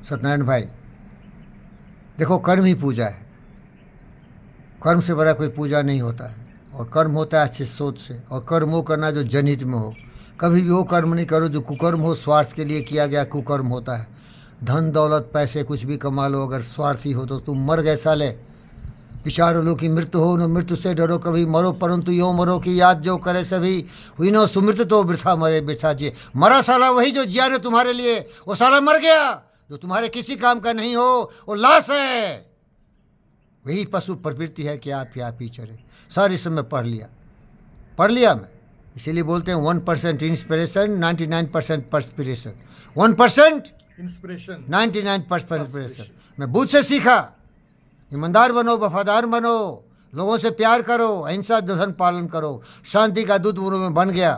सत्यनारायण भाई, देखो कर्म ही पूजा है, कर्म से बड़ा कोई पूजा नहीं होता है। और कर्म होता है अच्छी सोच से, और कर्म वो करना जो जनहित में हो। कभी भी वो कर्म नहीं करो जो कुकर्म हो, स्वार्थ के लिए किया गया कुकर्म होता है। धन दौलत पैसे कुछ भी कमा लो, अगर स्वार्थी हो तो तुम मर गए साले। विचार लो कि मृत्यु हो न मृत्यु से डरो, कभी मरो परंतु यो मरो कि याद जो करे सभी, हुई नो सुमृत तो वृथा मरे वृथा जिए। मरा साला वही जो जिया ने तुम्हारे लिए, वो साला मर गया। जो तुम्हारे किसी काम का नहीं हो वो लाश है। वही पशु प्रवृत्ति है कि आप ही चरे। सर इस समय पढ़ लिया मैं, इसीलिए बोलते हैं 1% इंस्पिरेशन 99% परस्पिरेशन। 1% inspiration 99% perspiration. मैं बुद्ध से सीखा, ईमानदार बनो, वफादार बनो, लोगों से प्यार करो, अहिंसा धर्म पालन करो, शांति का दूत में बन गया।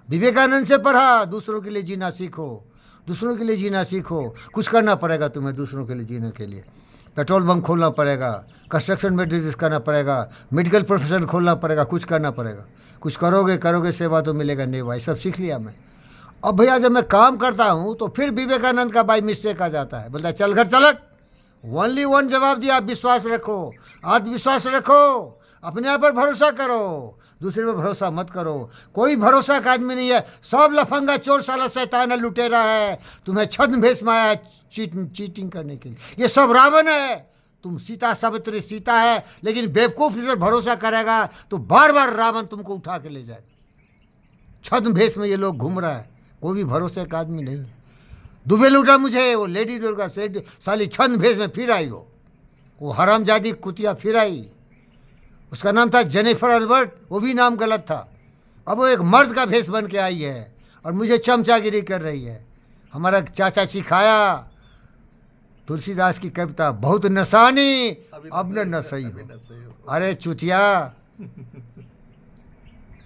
विवेकानंद से पढ़ा, दूसरों के लिए जीना सीखो, दूसरों के लिए जीना सीखो। कुछ करना पड़ेगा तुम्हें दूसरों के लिए जीने के लिए। पेट्रोल पंप खोलना पड़ेगा, कंस्ट्रक्शन में बिजनेस करना पड़ेगा, मेडिकल प्रोफेशन खोलना पड़ेगा, कुछ करना पड़ेगा। कुछ करोगे सेवा तो मिलेगा। नहीं भाई, सब सीख लिया मैं। अब भैया जब मैं काम करता हूँ तो फिर विवेकानंद का बाई मिस्टेक आ जाता है, बोलता है चल घर चलट। ओनली वन जवाब दिया, विश्वास रखो, आत्मविश्वास रखो, अपने आप पर भरोसा करो, दूसरे पर भरोसा मत करो। कोई भरोसा का आदमी नहीं है, सब लफंगा चोर साला शैतान है, लुटेरा है, तुम्हें छद्म भेष में आया चीटिंग करने के लिए। ये सब रावण है। तुम सीता सावित्री सीता है, लेकिन बेवकूफ इस पर भरोसा करेगा तो बार बार रावण तुमको उठा के ले जाए। छद्म भेष में ये लोग घूम रहा है, कोई भी भरोसे का आदमी नहीं है। दुबे लूटा मुझे, वो लेडी दुर्गा सेठ साली छद्म भेष में फिर आई, वो हरामजादी कुतिया फिर आई। उसका नाम था जेनिफर अल्बर्ट, वो भी नाम गलत था। अब वो एक मर्द का भेष बन के आई है और मुझे चमचागिरी कर रही है। हमारा चाचा सिखाया तुलसीदास की कविता, बहुत नसानी अब न नसई हो। अरे चुतिया,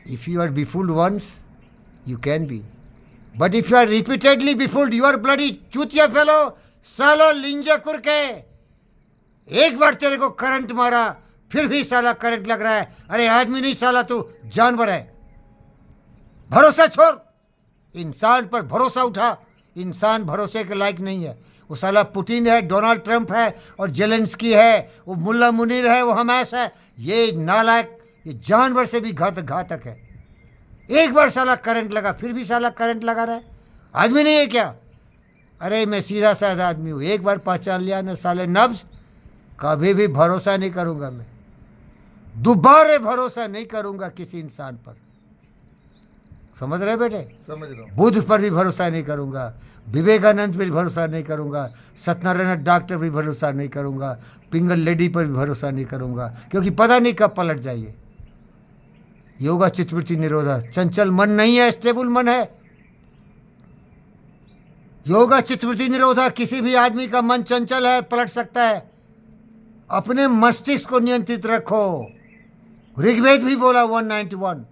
if you are befooled once you can be, but if you are repeatedly befooled you are bloody चुतिया फेलो सालो लिंजा कुरके। एक बार तेरे को करंट मारा फिर भी साला करंट लग रहा है। अरे आदमी नहीं साला, तू जानवर है। भरोसा छोड़, इंसान पर भरोसा उठा। इंसान भरोसे के लायक नहीं है। वो साला पुतिन है, डोनाल्ड ट्रंप है और जेलेंस्की है, वो मुल्ला मुनीर है, वो हमास है। ये नालायक, ये जानवर से भी घातक है। एक बार साला करंट लगा फिर भी साला करंट लगा रहा है। आदमी नहीं है क्या? अरे मैं सीधा साधा आदमी हूँ, एक बार पहचान लिया ना साले नब्ज, कभी भी भरोसा नहीं करूँगा मैं। दोबारा भरोसा नहीं करूँगा किसी इंसान पर। समझ रहे बेटे? समझ रहा हूँ। बुद्ध पर भी भरोसा नहीं करूँगा, विवेकानंद पर भी भरोसा नहीं करूँगा, सत्यनारायण डॉक्टर पर भी भरोसा नहीं करूँगा, पिंगल लेडी पर भी भरोसा नहीं करूँगा, क्योंकि पता नहीं कब पलट जाइए। योगा चित्तवृत्ति निरोधा, चंचल मन नहीं है, स्टेबल मन है। योगा चित्तवृत्ति निरोधा, किसी भी आदमी का मन चंचल है, पलट सकता है। अपने मस्तिष्क को नियंत्रित रखो। ऋग्वेद भी बोला 191,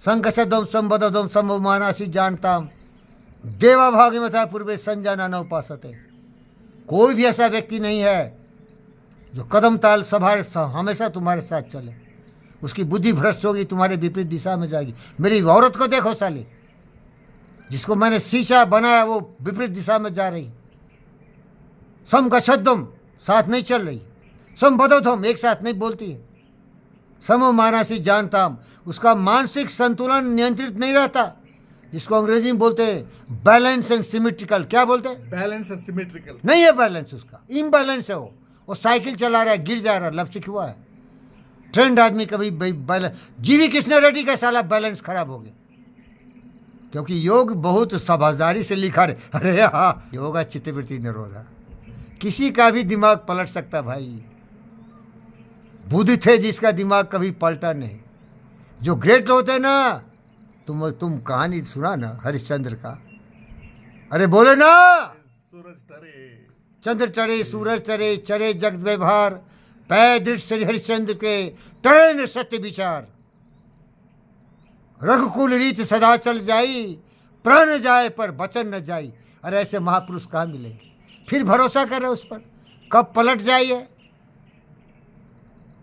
संकषदम संबदम संभमानासी जानताम देवा भाग में था पूर्वे संजाना न उपासते। कोई भी ऐसा व्यक्ति नहीं है जो कदम ताल सभारे हमेशा तुम्हारे साथ चले। उसकी बुद्धि भ्रष्ट होगी, तुम्हारे विपरीत दिशा में जाएगी। मेरी औरत को देखो साली, जिसको मैंने शीशा बनाया वो विपरीत दिशा में जा रही। सम गच्छदम साथ नहीं चल रही, सम बदोधम एक साथ नहीं बोलती है। समो मानसी जानताम, उसका मानसिक संतुलन नियंत्रित नहीं रहता, जिसको अंग्रेजी में बोलते हैं बैलेंस एंड सिमेट्रिकल। क्या बोलते हैं? Balance and symmetrical. नहीं है बैलेंस, उसका इम्बैलेंस है। वो साइकिल चला रहा है, गिर जा रहा है, लपचिक हुआ है। ट्रेंड आदमी कभी बैलेंस, जीवी कृष्ण रेड्डी का साला बैलेंस खराब हो गया, क्योंकि योग बहुत समझदारी से लिखा रहे। अरे हाँ, योगा चित्तवृत्ति निरोधा, किसी का भी दिमाग पलट सकता भाई। बुद्ध थे जिसका दिमाग कभी पलटा नहीं। जो ग्रेट होते हैं ना, तुम कहानी सुना ना हरिश्चंद्र का? अरे बोले ना, सूरज टरे, चंद्र चढ़े सूरज चढ़े, चढ़े जगत व्यवहार, पै दृढ़ श्री हरिश्चंद्र के टरे न सत्य विचार। रघुकुल रीत सदा चल जाई, प्राण जाए पर वचन न जाई। अरे ऐसे महापुरुष कहाँ मिलेंगे? फिर भरोसा कर रहे उस पर, कब पलट जाइए।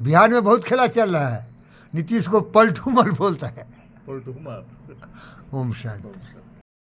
बिहार में बहुत खेला चल रहा है, नीतीश को पलटू मल बोलता है। पलटू मार। ओम शांति।